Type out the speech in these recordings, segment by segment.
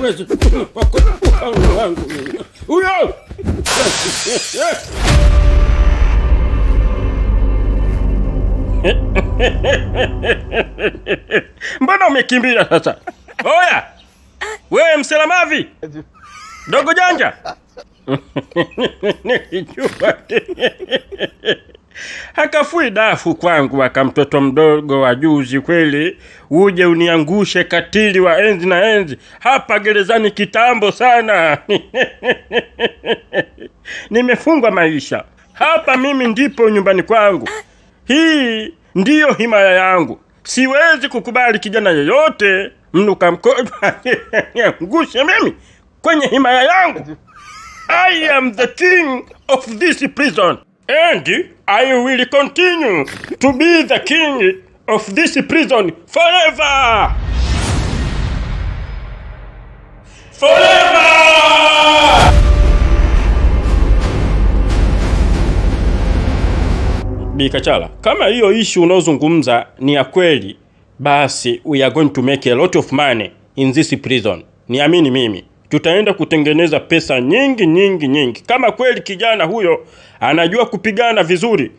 hawezi kunipa ufalme wangu mimi. Huyo! Mbona umekimbia sasa? Oya! Wewe mselamavi! Dogo janja! Hakafui dafu kwangu aka mtoto mdogo wa juzi kweli, uje uniangushe katili wa enzi na enzi hapa gerezani kitambo sana. Nimefungwa maisha hapa, mimi ndipo nyumbani kwangu, hii ndiyo himaya yangu. Siwezi kukubali kijana yeyote mnuka mkojo niangushe mimi kwenye himaya yangu. I am the king of this prison, and I will continue to be the king of this prison forever! Forever! Bikachala, kama hiyo issue unaozungumza ni ya kweli, basi we are going to make a lot of money in this prison. Niamini mimi, tutaenda kutengeneza pesa nyingi. Kama kweli kijana huyo anajua kupigana vizuri,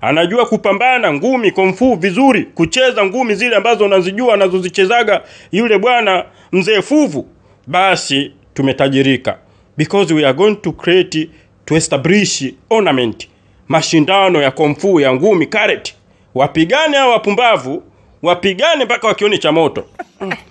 anajua kupambana ngumi kung fu vizuri, kucheza ngumi zile ambazo unazijua anazozichezaga yule bwana mzee Fuvu, basi tumetajirika. Because we are going to establish tournament, mashindano ya kung fu ya ngumi karate. Wapigane hao wapumbavu, wapigane mpaka wakioni cha moto.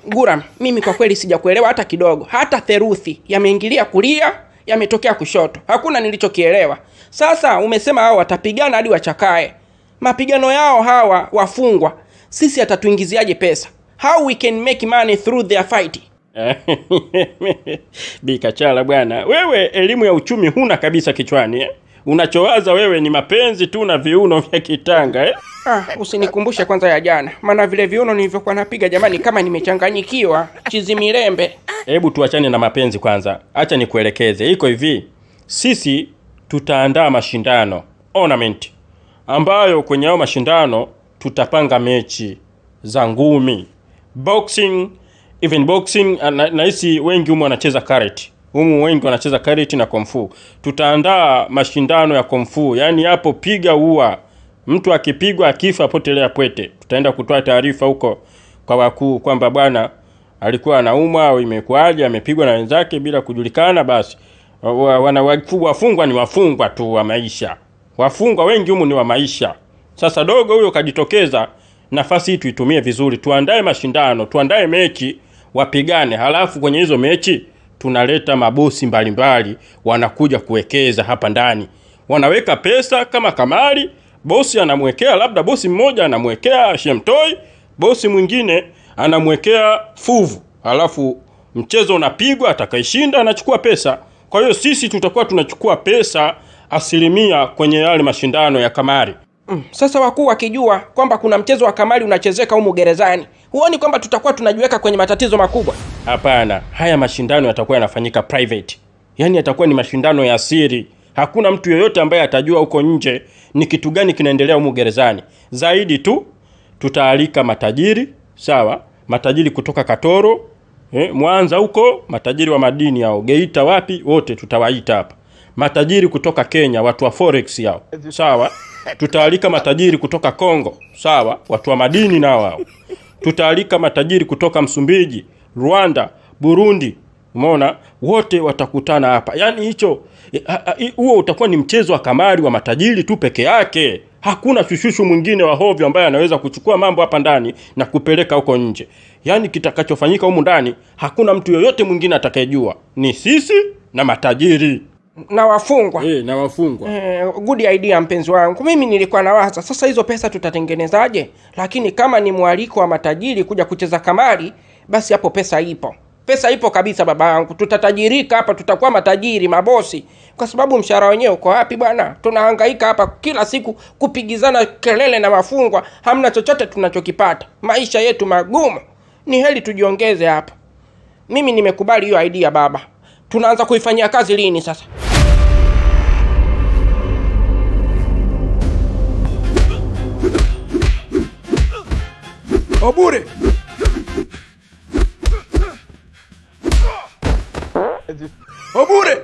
Guram, mimi kwa kweli sijakuelewa hata kidogo. Hata theruthi yameingilia kulia, yametokea kushoto. Hakuna nilichokielewa. Sasa umesema hao watapigana hadi wachakae. Mapigano yao hawa wafungwa, sisi atatuingiziaje pesa? How we can make money through their fight? Bikachala bwana, wewe elimu ya uchumi huna kabisa kichwani eh? Unachowaza wewe ni mapenzi tu na viuno vya kitanga eh? Usinikumbushe kwanza ya jana. Maana vile viuno nilivyokuwa napiga jamani kama nimechanganyikiwa, chizi mirembe. Hebu tuachane na mapenzi kwanza. Acha nikuelekeze. Iko hivi. Sisi tutaandaa mashindano, tournament, ambayo kwenye hao mashindano tutapanga mechi za ngumi, boxing, even boxing na hisi wengi humu wanacheza karate. Wengi wanacheza karate na kung fu. Tutaandaa mashindano ya kung fu, yani hapo piga ua. Mtu akipigwa akifa potelea pwete. Tutaenda kutoa taarifa huko kwa wakuu kwamba bwana alikuwa anaumwa au imekuaje, amepigwa na wenzake bila kujulikana. Basi wafungwa ni wafungwa tu wa maisha. Wafungwa wengi humu ni wa maisha. Sasa dogo huyo kajitokeza, nafasi hii tuitumie vizuri. Tuandae mashindano, tuandae mechi, wapigane. Halafu kwenye hizo mechi tunaleta mabosi mbalimbali wanakuja kuwekeza hapa ndani. Wanaweka pesa kama kamari. Bosi anamwekea, labda bosi mmoja anamwekea Shemtoi, bosi mwingine anamwekea Fuvu. Halafu mchezo unapigwa, atakayeshinda anachukua pesa. Kwa hiyo sisi tutakuwa tunachukua pesa 10% kwenye yale mashindano ya kamari. Sasa wakuu wakijua kwamba kuna mchezo wa kamari unachezeka humu gerezani, huoni kwamba tutakuwa tunajiweka kwenye matatizo makubwa? Hapana, haya mashindano yatakuwa yanafanyika private. Yaani yatakuwa ni mashindano ya siri. Hakuna mtu yoyote ambaye atajua huko nje ni kitu gani kinaendelea humu gerezani. Zaidi tu tutaalika matajiri, sawa? Matajiri kutoka Katoro, Mwanza huko, matajiri wa madini hao, Geita wapi, wote tutawaita hapa. Matajiri kutoka Kenya, watu wa forex yao, sawa? Tutaalika matajiri kutoka Kongo, sawa? Watu wa madini nao hao. Tutaalika matajiri kutoka Msumbiji, Rwanda, Burundi. Umeona? Wote watakutana hapa. Yaani huo utakuwa ni mchezo wa kamari wa matajiri tu peke yake. Hakuna shushushu mwingine wa hovyo ambaye anaweza kuchukua mambo hapa ndani na kupeleka huko nje. Yaani kitakachofanyika humu ndani hakuna mtu yoyote mwingine atakayejua. Ni sisi na matajiri na wafungwa. Na wafungwa. Good idea mpenzi wangu. Mimi nilikuwa nawaza sasa hizo pesa tutatengenezaje? Lakini kama ni mwaliko wa matajiri kuja kucheza kamari, basi hapo pesa ipo. Pesa ipo kabisa baba yangu. Tutatajirika hapa, tutakuwa matajiri, mabosi. Kwa sababu mshahara wenyewe uko wapi bwana? Tunahangaika hapa kila siku kupigizana kelele na wafungwa, hamna chochote tunachokipata. Maisha yetu magumu. Ni heri tujiongeze hapa. Mimi nimekubali hiyo idea baba. Tunaanza kuifanyia kazi lini sasa? Obure! Obure.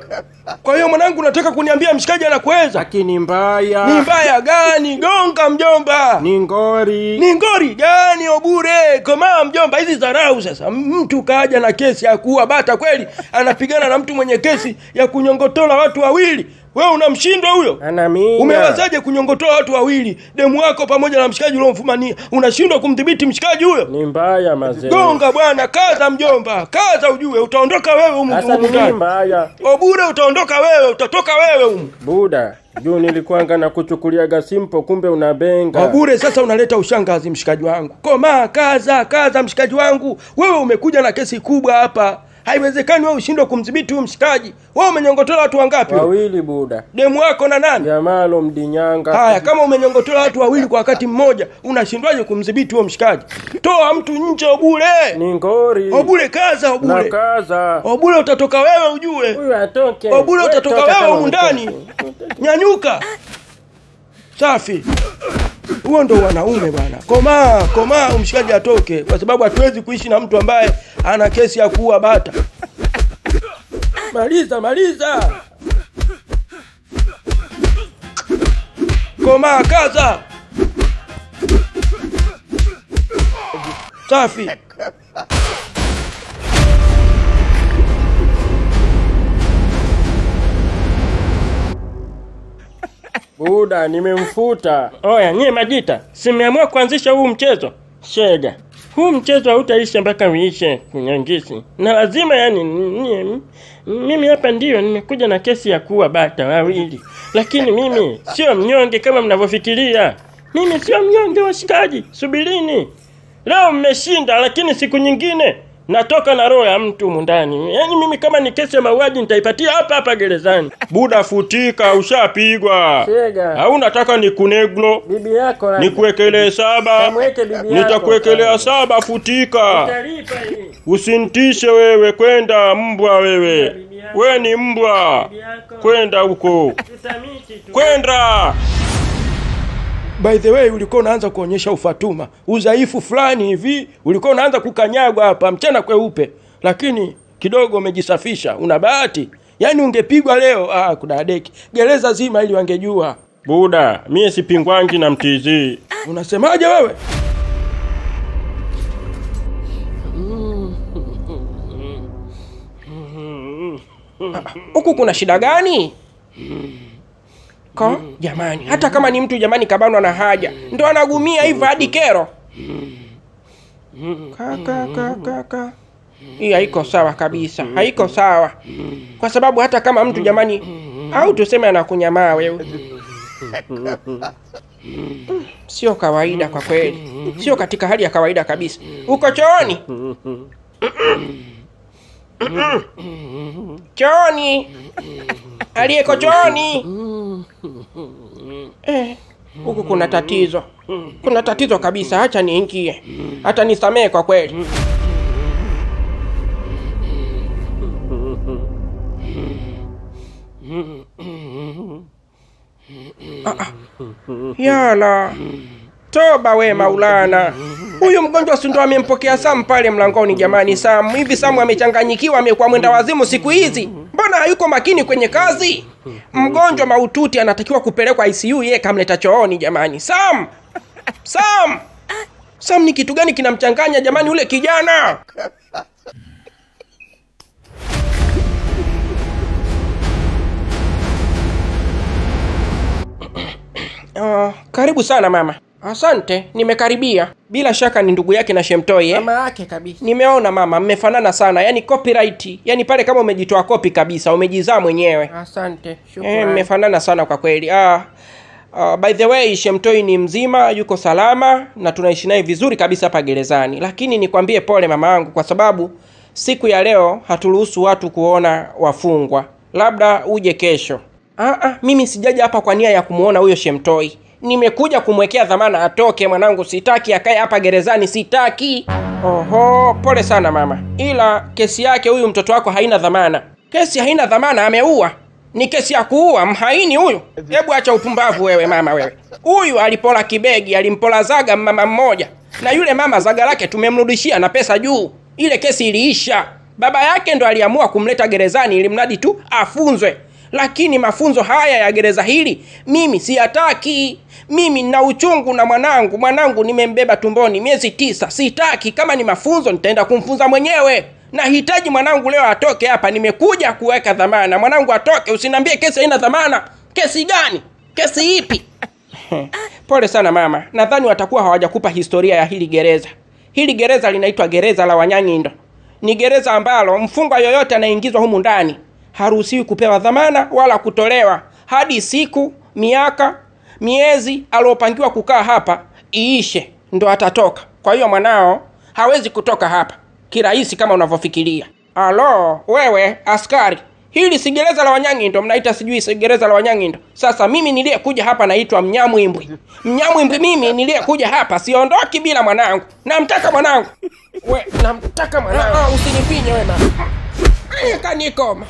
Kwa hiyo mwanangu unataka kuniambia mshikaji anakuweza? Lakini mbaya. Ni mbaya gani? Gonga mjomba. Ni ngori. Ni ngori gani Obure? Koma mjomba, hizi dharau sasa. Mtu kaja na kesi ya kuua bata kweli, anapigana na mtu mwenye kesi ya kunyongotola watu wawili. Wewe unamshindwa huyo? Anamia. Umewezaje kunyongotoa watu wawili? Demu wako pamoja na mshikaji uliomfumania. Unashindwa kumdhibiti mshikaji huyo? Ni mbaya mazee. Gonga bwana, kaza mjomba. Kaza ujue utaondoka wewe humu. Sasa ni mbaya. Obure utaondoka wewe, utatoka wewe humu. Buda, juu nilikuanga na kuchukuliaga simple kumbe unabenga. Obure sasa unaleta ushangazi mshikaji wangu. Koma, kaza mshikaji wangu. Wewe umekuja na kesi kubwa hapa. Haiwezekani wewe ushindwe kumdhibiti huyo mshikaji. Wewe umenyongotola watu wangapi? Wawili Buda. Demu wako na nani? Jamalo Mdinyanga. Haya, kama umenyongotola watu wawili kwa wakati mmoja, unashindwaje kumdhibiti huyo mshikaji? Toa mtu nje Obure. Ni ngori. Obure kaza Obure. Na kaza. Obure utatoka wewe ujue. Huyu atoke. Obure utatoka wewe humu ndani. Nyanyuka. Safi. Huo ndo wanaume bwana. Koma mshikaji atoke kwa sababu hatuwezi kuishi na mtu ambaye ana kesi ya kuua bata. Maliza. Koma kaza. Safi. Buda, nimemfuta. Oya, nyie majita, simeamua kuanzisha huu mchezo. Shega, huu mchezo hautaisha mpaka uishe kunyangisi. Na lazima yani, mimi hapa ndio nimekuja na kesi ya kuua bata wawili. Lakini mimi sio mnyonge kama mnavyofikiria. Mimi sio mnyonge washikaji, subirini. Leo mmeshinda, lakini siku nyingine natoka na roho ya mtu mundani. Yaani mimi kama ni kesi ya mauaji nitaipatia hapa gerezani. Buda futika, ushapigwa. Au unataka nikuneglo? Bibi yako nikuwekelee 7. Nitakuwekelea 7 futika. Utalipa hii. Usintishe wewe, kwenda mbwa wewe. Wewe ni mbwa. Kwenda huko. Kwenda. By the way, ulikuwa unaanza kuonyesha ufatuma, udhaifu fulani hivi, ulikuwa unaanza kukanyagwa hapa mchana kweupe, lakini kidogo umejisafisha, una bahati. Yaani ungepigwa leo, kudadeki gereza zima ili wangejua. Buda, mie sipingwangi na mtizi. Unasemaje wewe? Huku kuna shida gani? Jamani, hata kama ni mtu jamani kabanwa na haja, ndo anagumia hivyo hadi kero. Kaka. Hii haiko sawa kabisa, haiko sawa. Kwa sababu hata kama mtu jamani, au tuseme anakunyamaa wewe. Sio kawaida kwa kweli. Sio katika hali ya kawaida kabisa. Uko chooni? Chooni. Aliyeko chooni. Huku kuna tatizo. Kuna tatizo kabisa, acha niingie. Hata nisamee kwa kweli. Yala. Toba we Maulana. Huyu mgonjwa si ndo amempokea Sam pale mlangoni jamani. Sam, hivi Sam amechanganyikiwa, amekuwa mwenda wazimu siku hizi. Mbona hayuko makini kwenye kazi? Mgonjwa mahututi anatakiwa kupelekwa ICU, yeye kamleta chooni jamani. Sam ni kitu gani kinamchanganya jamani ule kijana? Karibu sana mama. Asante, nimekaribia. Bila shaka ni ndugu yake na Shemtoi Mama yake kabisa. Nimeona mama, mmefanana sana. Yaani copyright. Yaani pale kama umejitoa copy kabisa, umejizaa mwenyewe. Asante, shukrani. Mmefanana sana kwa kweli. By the way, Shemtoi ni mzima, yuko salama na tunaishi naye vizuri kabisa hapa gerezani. Lakini nikwambie pole mama yangu kwa sababu siku ya leo haturuhusu watu kuona wafungwa. Labda uje kesho. Mimi sijaja hapa kwa nia ya kumuona huyo Shemtoi. Nimekuja kumwekea dhamana atoke mwanangu, sitaki akae hapa gerezani, sitaki. Oho, pole sana mama. Ila kesi yake huyu mtoto wako haina dhamana. Kesi haina dhamana, ameua. Ni kesi ya kuua, mhaini huyu. Hebu acha upumbavu wewe mama wewe. Huyu alipola kibegi, alimpola zaga mama mmoja. Na yule mama zaga lake tumemrudishia na pesa juu. Ile kesi iliisha. Baba yake ndo aliamua kumleta gerezani ili mradi tu afunzwe. Lakini mafunzo haya ya gereza hili mimi siyataki. Mimi nina uchungu na mwanangu nimembeba tumboni miezi 9. Sitaki. Kama ni mafunzo nitaenda kumfunza mwenyewe. Nahitaji mwanangu leo atoke hapa. Nimekuja kuweka dhamana. Mwanangu atoke. Usiniambie kesi haina dhamana. Kesi gani? Kesi ipi? Pole sana mama. Nadhani watakuwa hawajakupa historia ya hili gereza. Hili gereza linaitwa gereza la Wanyang'indo. Ni gereza ambalo mfungwa yoyote anaingizwa humu ndani haruhusiwi kupewa dhamana wala kutolewa hadi siku, miaka, miezi aliopangiwa kukaa hapa iishe ndo atatoka. Kwa hiyo mwanao hawezi kutoka hapa kirahisi kama unavyofikiria. Alo, wewe askari, hili si gereza la Wanyang'indo, mnaita sijui si gereza la Wanyang'indo. Sasa mimi niliyekuja hapa naitwa Mnyamwimbwi. Mnyamwimbwi mimi niliyekuja hapa, siondoki bila mwanangu. Namtaka mwanangu. Namtaka mwanangu. Usinifinye wewe mama. Kanikoma.